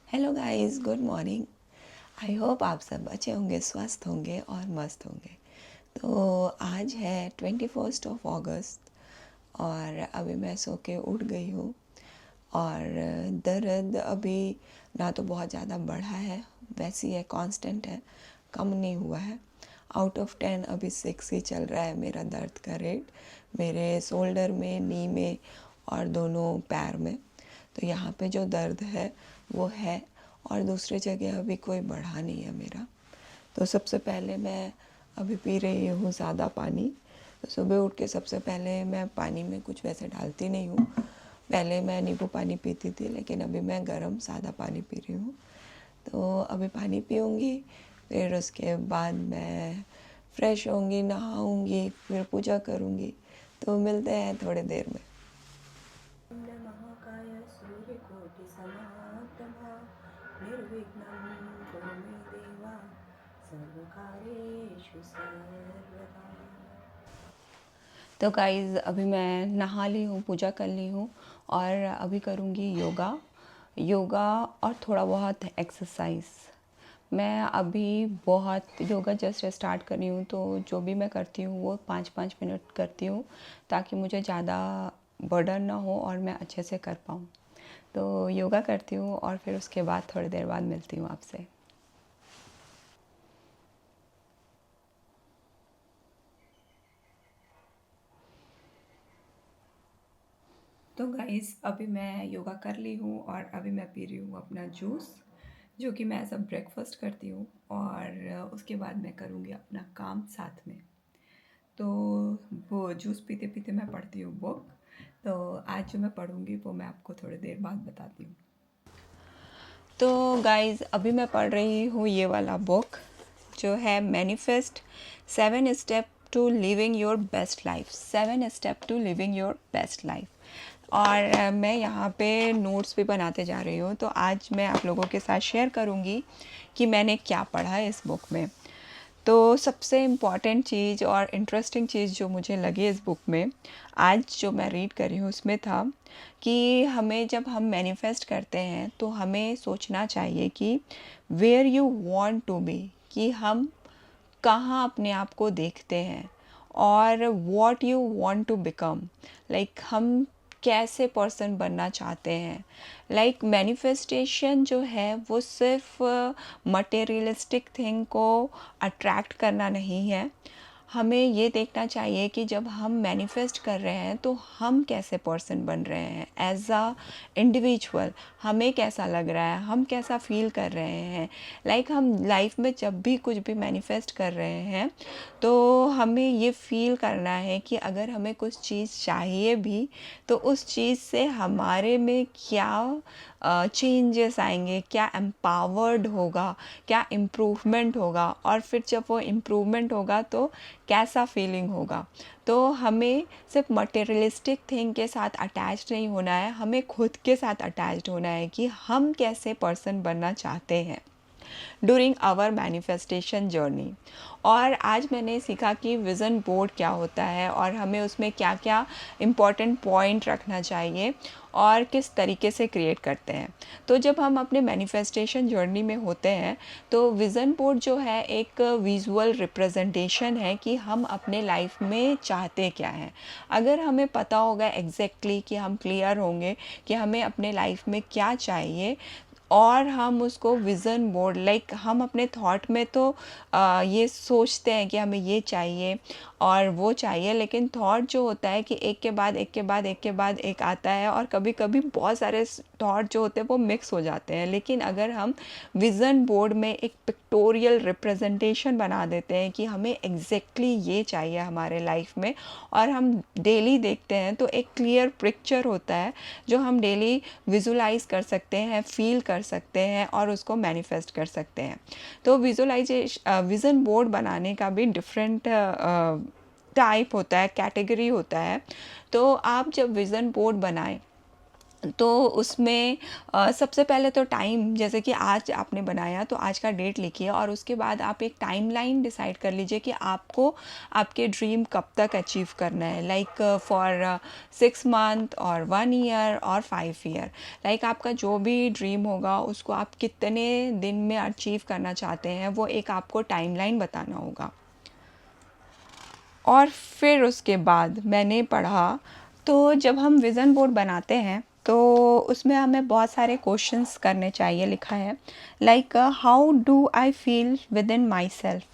Hello guys, good morning. I hope आप सब अच्छे होंगे, स्वस्थ होंगे और मस्त होंगे। तो आज है 21 और अभी मैं सो के उठ गई हूँ। और दर्द अभी ना तो बहुत ज़्यादा बढ़ा है, वैसी है, कांस्टेंट है, कम नहीं हुआ है। आउट ऑफ 10 अभी 6 ही चल रहा है मेरा दर्द का रेट, मेरे शोल्डर में, नी में और दोनों पैर में। तो यहाँ पे जो दर्द है वो है, और दूसरी जगह अभी कोई बढ़ा नहीं है मेरा। तो सबसे पहले मैं अभी पी रही हूँ ज़्यादा पानी। तो सुबह उठ के सबसे पहले मैं पानी में कुछ वैसे डालती नहीं हूँ। पहले मैं नींबू पानी पीती थी, लेकिन अभी मैं गर्म सादा पानी पी रही हूँ। तो अभी पानी पीऊँगी, फिर उसके बाद मैं फ्रेश होंगी, नहाऊँगी, फिर पूजा करूँगी। तो मिलते हैं थोड़ी देर में। महाकाय सूर्यकोटिसमाप्रभा निर्विघ्नं कुरु मे देवा सर्वकार्येषु सर्वदा। तो गाइज़, अभी मैं नहा ली हूँ, पूजा कर ली हूँ और अभी करूँगी योगा और थोड़ा बहुत एक्सरसाइज। मैं अभी बहुत योगा जस्ट स्टार्ट कर रही हूँ, तो जो भी मैं करती हूँ वो 5-5 मिनट करती हूँ, ताकि मुझे ज़्यादा बर्डन ना हो और मैं अच्छे से कर पाऊँ। तो योगा करती हूँ और फिर उसके बाद थोड़ी देर बाद मिलती हूँ आपसे। तो गाइस, अभी मैं योगा कर ली हूँ और अभी मैं पी रही हूँ अपना जूस, जो कि मैं सब ब्रेकफास्ट करती हूँ, और उसके बाद मैं करूँगी अपना काम साथ में। तो वो जूस पीते पीते मैं पढ़ती हूँ बुक। तो आज जो मैं पढ़ूँगी वो मैं आपको थोड़ी देर बाद बताती हूँ। तो गाइस, अभी मैं पढ़ रही हूँ ये वाला बुक, जो है manifest 7 step to living your best life. 7 step to living your best life. और मैं यहाँ पे नोट्स भी बनाते जा रही हूँ। तो आज मैं आप लोगों के साथ शेयर करूँगी कि मैंने क्या पढ़ा है इस बुक में। तो सबसे इम्पॉर्टेंट चीज़ और इंटरेस्टिंग चीज़ जो मुझे लगी इस बुक में, आज जो मैं रीड कर रही हूँ, उसमें था कि हमें जब हम मैनिफेस्ट करते हैं तो हमें सोचना चाहिए कि where you want to be, कि हम कहाँ अपने आप को देखते हैं, और what you want to become, like हम कैसे पर्सन बनना चाहते हैं। लाइक मैनिफेस्टेशन जो है वो सिर्फ मटेरियलिस्टिक थिंग को अट्रैक्ट करना नहीं है। हमें ये देखना चाहिए कि जब हम मैनिफेस्ट कर रहे हैं तो हम कैसे पर्सन बन रहे हैं एज अ इंडिविजुअल, हमें कैसा लग रहा है, हम कैसा फील कर रहे हैं। लाइक हम लाइफ में जब भी कुछ भी मैनिफेस्ट कर रहे हैं तो हमें ये फील करना है कि अगर हमें कुछ चीज़ चाहिए भी, तो उस चीज़ से हमारे में क्या चेंजेस आएंगे, क्या एम्पावर्ड होगा, क्या इम्प्रूवमेंट होगा, और फिर जब वो इम्प्रूवमेंट होगा तो कैसा फीलिंग होगा। तो हमें सिर्फ मटेरियलिस्टिक थिंग के साथ अटैच नहीं होना है, हमें खुद के साथ अटैच्ड होना है कि हम कैसे पर्सन बनना चाहते हैं ड्यूरिंग आवर मैनिफेस्टेशन जर्नी। और आज मैंने सीखा कि विज़न बोर्ड क्या होता है और हमें उसमें क्या क्या इम्पॉर्टेंट पॉइंट रखना चाहिए और किस तरीके से क्रिएट करते हैं। तो जब हम अपने मैनिफेस्टेशन जर्नी में होते हैं तो विज़न बोर्ड जो है एक विजुअल रिप्रेजेंटेशन है कि हम अपने लाइफ में चाहते क्या हैं। अगर हमें पता होगा एग्जैक्टली कि हम क्लियर होंगे कि हमें अपने लाइफ में क्या चाहिए, और हम उसको विज़न बोर्ड, लाइक हम अपने थॉट में तो ये सोचते हैं कि हमें ये चाहिए और वो चाहिए, लेकिन थॉट जो होता है कि एक के बाद एक के बाद एक के बाद एक आता है, और कभी कभी बहुत सारे थॉट जो होते हैं वो मिक्स हो जाते हैं। लेकिन अगर हम विज़न बोर्ड में एक पिक्टोरियल रिप्रेजेंटेशन बना देते हैं कि हमें एग्जैक्टली ये चाहिए हमारे लाइफ में, और हम डेली देखते हैं तो एक क्लियर पिक्चर होता है जो हम डेली विजुलाइज कर सकते हैं, फील कर सकते हैं और उसको मैनिफेस्ट कर सकते हैं। तो विज़न बोर्ड बनाने का भी डिफरेंट टाइप होता है, कैटेगरी होता है। तो आप जब विज़न बोर्ड बनाएं तो उसमें सबसे पहले तो टाइम, जैसे कि आज आपने बनाया तो आज का डेट लिखिए और उसके बाद आप एक टाइमलाइन डिसाइड कर लीजिए कि आपको आपके ड्रीम कब तक अचीव करना है, लाइक फॉर 6 मंथ और 1 ईयर और 5 ईयर। लाइक आपका जो भी ड्रीम होगा उसको आप कितने दिन में अचीव करना चाहते हैं वो एक आपको टाइमलाइन बताना होगा। और फिर उसके बाद मैंने पढ़ा, तो जब हम विज़न बोर्ड बनाते हैं तो उसमें हमें बहुत सारे क्वेश्चंस करने चाहिए, लिखा है like how do I feel within myself,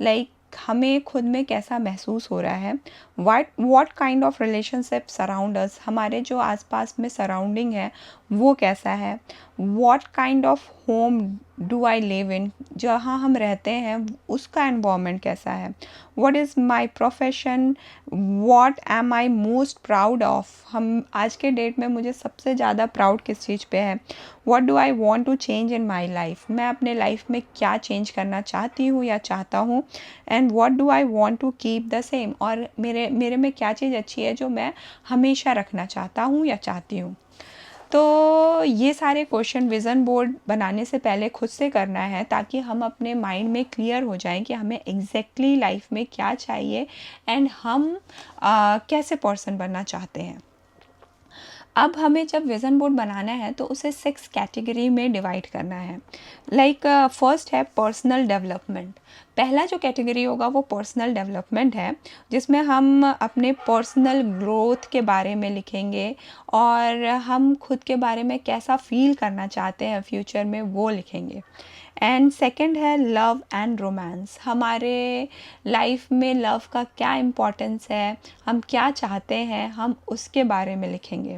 like हमें खुद में कैसा महसूस हो रहा है। What kind of relationship surround us, हमारे जो आसपास में सराउंडिंग है वो कैसा है। What kind of home do I live in, जहाँ हम रहते हैं उसका एनवायरनमेंट कैसा है। What is my profession, what am I most proud of, हम आज के डेट में मुझे सबसे ज़्यादा प्राउड किस चीज़ पे है। What do I want to change in my life, मैं अपने लाइफ में क्या चेंज करना चाहती हूँ या चाहता हूँ। And what do I want to keep the same, और मेरे मेरे में क्या चीज़ अच्छी है जो मैं हमेशा रखना चाहता हूँ या चाहती हूँ। तो ये सारे क्वेश्चन विज़न बोर्ड बनाने से पहले खुद से करना है, ताकि हम अपने माइंड में क्लियर हो जाएं कि हमें एग्जैक्टली लाइफ में क्या चाहिए एंड हम कैसे पर्सन बनना चाहते हैं। अब हमें जब विज़न बोर्ड बनाना है तो उसे 6 कैटेगरी में डिवाइड करना है। लाइक फर्स्ट है पर्सनल डेवलपमेंट, पहला जो कैटेगरी होगा वो पर्सनल डेवलपमेंट है, जिसमें हम अपने पर्सनल ग्रोथ के बारे में लिखेंगे और हम खुद के बारे में कैसा फील करना चाहते हैं फ्यूचर में वो लिखेंगे। एंड सेकंड है लव एंड रोमांस, हमारे लाइफ में लव का क्या इम्पोर्टेंस है, हम क्या चाहते हैं, हम उसके बारे में लिखेंगे।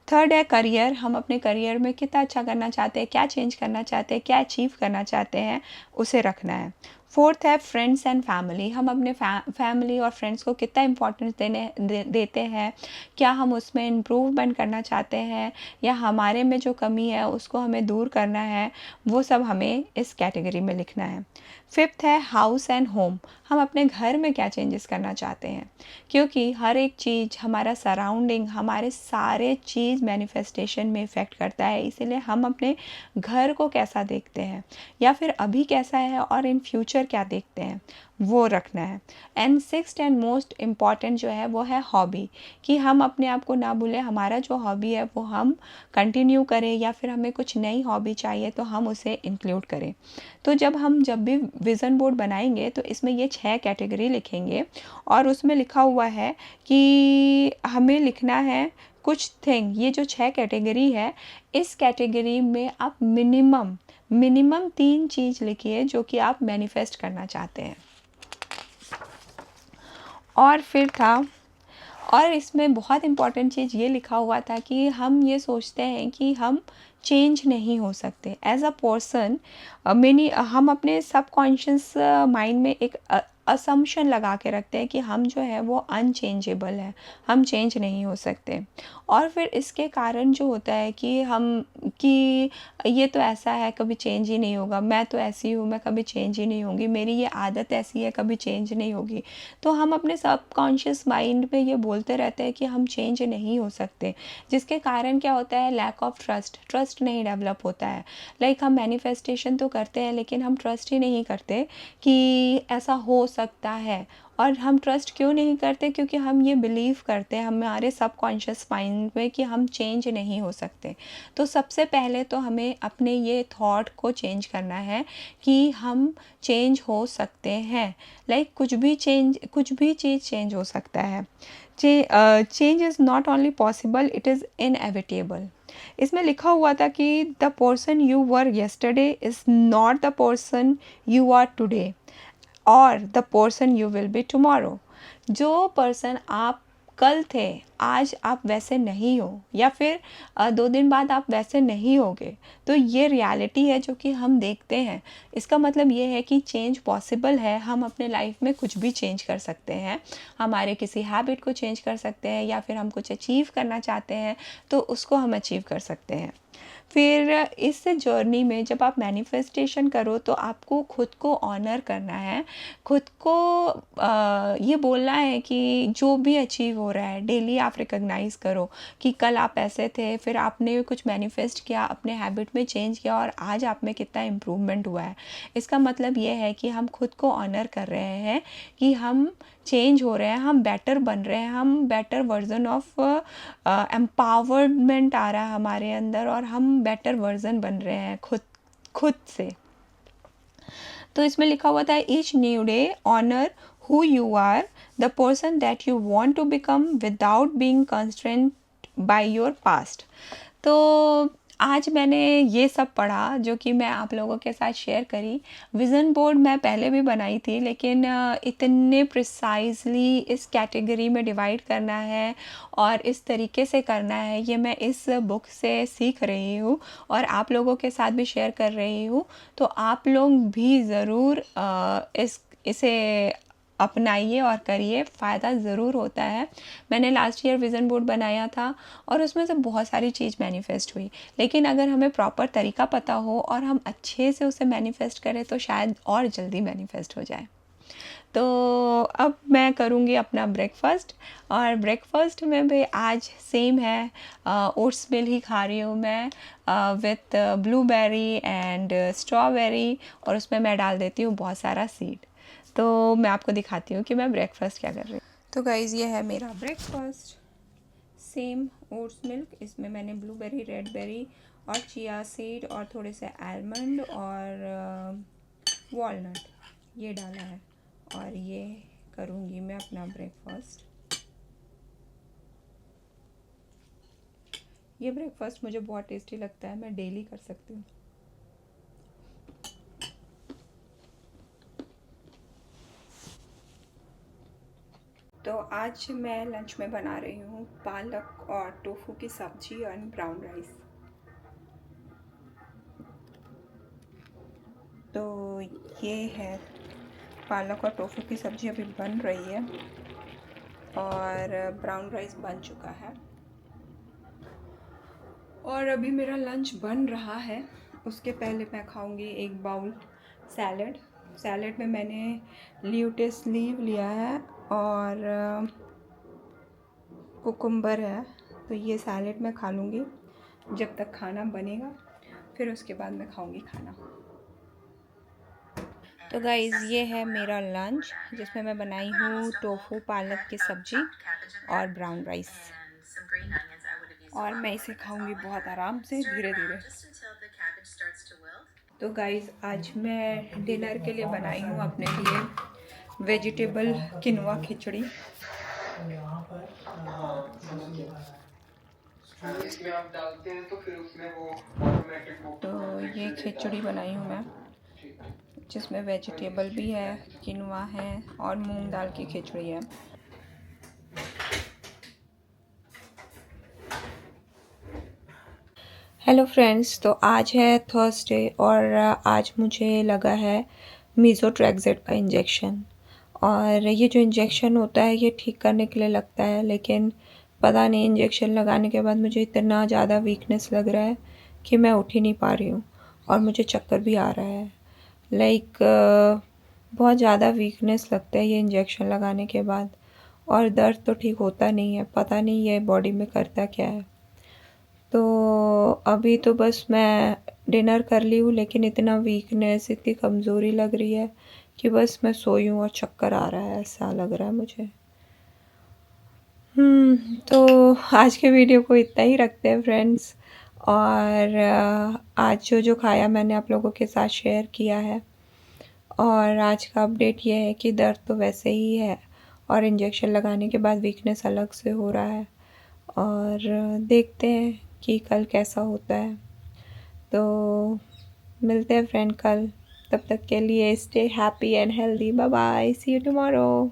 थर्ड है करियर, हम अपने करियर में कितना अच्छा करना चाहते हैं, क्या चेंज करना चाहते हैं, क्या अचीव करना चाहते हैं, उसे रखना है। फोर्थ है फ्रेंड्स एंड फैमिली, हम अपने फैमिली और फ्रेंड्स को कितना इम्पोर्टेंस देते हैं, क्या हम उसमें इम्प्रूवमेंट करना चाहते हैं या हमारे में जो कमी है उसको हमें दूर करना है, वो सब हमें इस कैटेगरी में लिखना है। फिफ्थ है हाउस एंड होम, हम अपने घर में क्या चेंजेस करना चाहते हैं, क्योंकि हर एक चीज़, हमारा सराउंडिंग, हमारे सारे चीज़ मैनिफेस्टेशन में इफ़ेक्ट करता है, इसीलिए हम अपने घर को कैसा देखते हैं या फिर अभी कैसा है और इन फ्यूचर क्या देखते हैं, वो रखना है। And sixth and most important जो है वो है हॉबी, कि हम अपने आप को ना भूलें, हमारा जो हॉबी है वो हम कंटिन्यू करें या फिर हमें कुछ नई हॉबी चाहिए तो हम उसे इंक्लूड करें। तो जब भी विज़न बोर्ड बनाएंगे तो इसमें ये 6 कैटेगरी लिखेंगे और उसमें लिखा हुआ है कि हमें लिखना है कुछ थिंग, ये जो 6 कैटेगरी है इस कैटेगरी में आप मिनिमम 3 चीज़ लिखिए जो कि आप मैनिफेस्ट करना चाहते हैं। और फिर था, और इसमें बहुत इम्पॉर्टेंट चीज़ ये लिखा हुआ था कि हम ये सोचते हैं कि हम चेंज नहीं हो सकते एज अ पर्सन। हम अपने सबकॉन्शियस माइंड में एक असम्पशन लगा के रखते हैं कि हम जो है वो अनचेंजेबल है, हम चेंज नहीं हो सकते। और फिर इसके कारण जो होता है कि ये तो ऐसा है, कभी चेंज ही नहीं होगा, मैं तो ऐसी हूँ, मैं कभी चेंज ही नहीं होंगी, मेरी ये आदत ऐसी है, कभी चेंज नहीं होगी। तो हम अपने सबकॉन्शियस माइंड में ये बोलते रहते हैं कि हम चेंज नहीं हो सकते, जिसके कारण क्या होता है, लैक ऑफ ट्रस्ट नहीं डेवलप होता है। लाइक हम मैनिफेस्टेशन तो करते हैं लेकिन हम ट्रस्ट ही नहीं करते कि ऐसा हो सकता है। और हम ट्रस्ट क्यों नहीं करते, क्योंकि हम ये बिलीव करते हैं हमारे सबकॉन्शियस माइंड में कि हम चेंज नहीं हो सकते। तो सबसे पहले तो हमें अपने ये थॉट को चेंज करना है कि हम चेंज हो सकते हैं। लाइक कुछ भी चीज़ चेंज हो सकता है। Change is not only possible, it is inevitable. इसमें लिखा हुआ था कि the person you were yesterday is not the person you are today और the person you will be tomorrow. जो पर्सन आप कल थे आज आप वैसे नहीं हो, या फिर 2 दिन बाद आप वैसे नहीं होगे। तो ये रियलिटी है जो कि हम देखते हैं। इसका मतलब ये है कि चेंज पॉसिबल है, हम अपने लाइफ में कुछ भी चेंज कर सकते हैं, हमारे किसी हैबिट को चेंज कर सकते हैं या फिर हम कुछ अचीव करना चाहते हैं तो उसको हम अचीव कर सकते हैं। फिर इस जर्नी में जब आप मैनिफेस्टेशन करो तो आपको खुद को ऑनर करना है, खुद को ये बोलना है कि जो भी अचीव हो रहा है डेली आप रिकॉग्नाइज़ करो कि कल आप ऐसे थे, फिर आपने कुछ मैनिफेस्ट किया, अपने हैबिट में चेंज किया और आज आप में कितना इम्प्रूवमेंट हुआ है। इसका मतलब ये है कि हम खुद को ऑनर कर रहे हैं कि हम चेंज हो रहे हैं, हम बेटर बन रहे हैं, हम बेटर वर्जन ऑफ एम्पावरमेंट आ रहा है हमारे अंदर और हम बेटर वर्जन बन रहे हैं खुद से। तो इसमें लिखा हुआ था each new day honour who you are, the person that you want to become without being constraint by your past. तो आज मैंने ये सब पढ़ा जो कि मैं आप लोगों के साथ शेयर करी। विज़न बोर्ड मैं पहले भी बनाई थी, लेकिन इतने प्रिसाइजली इस कैटेगरी में डिवाइड करना है और इस तरीके से करना है, ये मैं इस बुक से सीख रही हूँ और आप लोगों के साथ भी शेयर कर रही हूँ। तो आप लोग भी ज़रूर इसे अपनाइए और करिए, फ़ायदा ज़रूर होता है। मैंने लास्ट ईयर विज़न बोर्ड बनाया था और उसमें से बहुत सारी चीज़ मैनिफेस्ट हुई, लेकिन अगर हमें प्रॉपर तरीका पता हो और हम अच्छे से उसे मैनिफेस्ट करें तो शायद और जल्दी मैनिफेस्ट हो जाए। तो अब मैं करूँगी अपना ब्रेकफास्ट, और ब्रेकफास्ट में भी आज सेम है, ओट्स मिल ही खा रही हूँ मैं विथ ब्लूबेरी एंड स्ट्रॉबेरी, और उसमें मैं डाल देती हूँ बहुत सारा सीड। तो मैं आपको दिखाती हूँ कि मैं ब्रेकफास्ट क्या कर रही हूँ। तो गाइज़ ये है मेरा ब्रेकफास्ट, सेम ओट्स मिल्क, इसमें मैंने ब्लूबेरी, रेड बेरी और चिया सीड और थोड़े से आलमंड और वॉलनट ये डाला है, और ये करूँगी मैं अपना ब्रेकफास्ट। ये ब्रेकफास्ट मुझे बहुत टेस्टी लगता है, मैं डेली कर सकती हूँ। तो आज मैं लंच में बना रही हूँ पालक और टोफू की सब्जी और ब्राउन राइस। तो ये है पालक और टोफू की सब्ज़ी अभी बन रही है और ब्राउन राइस बन चुका है, और अभी मेरा लंच बन रहा है। उसके पहले मैं खाऊंगी एक बाउल सैलड। सैलड में मैंने ल्यूटेस लीव लिया है और कुकुम्बर है, तो ये सैलड मैं खा लूँगी जब तक खाना बनेगा, फिर उसके बाद मैं खाऊंगी खाना। तो गाइज़ ये है मेरा लंच, जिसमें मैं बनाई हूँ टोफू पालक की सब्ज़ी और ब्राउन राइस, और मैं इसे खाऊंगी बहुत आराम से धीरे धीरे। तो गाइज़ आज मैं डिनर के लिए बनाई हूँ अपने लिए वेजिटेबल किनवा खिचड़ी। इसमें आप डालते हैं तो फिर उसमें वो ऑटोमेटिक। तो ये खिचड़ी बनाई हूँ मैं, जिसमें वेजिटेबल भी है, किनवा है और मूंग दाल की खिचड़ी है। हेलो फ्रेंड्स, तो आज है थर्सडे और आज मुझे लगा है मीज़ोट्रेक्सेट का इंजेक्शन। और ये जो इंजेक्शन होता है ये ठीक करने के लिए लगता है, लेकिन पता नहीं इंजेक्शन लगाने के बाद मुझे इतना ज़्यादा वीकनेस लग रहा है कि मैं उठ ही नहीं पा रही हूँ और मुझे चक्कर भी आ रहा है। बहुत ज़्यादा वीकनेस लगता है ये इंजेक्शन लगाने के बाद, और दर्द तो ठीक होता नहीं है, पता नहीं ये बॉडी में करता क्या है। तो अभी तो बस मैं डिनर कर ली हूँ, लेकिन इतना वीकनेस, इतनी कमज़ोरी लग रही है कि बस मैं सोई हूँ और चक्कर आ रहा है, ऐसा लग रहा है मुझे। तो आज के वीडियो को इतना ही रखते हैं फ्रेंड्स, और आज जो खाया मैंने आप लोगों के साथ शेयर किया है, और आज का अपडेट ये है कि दर्द तो वैसे ही है और इंजेक्शन लगाने के बाद वीकनेस अलग से हो रहा है, और देखते हैं कि कल कैसा होता है। तो मिलते हैं फ्रेंड कल, तब तक के लिए stay happy and healthy. Bye bye, see you tomorrow.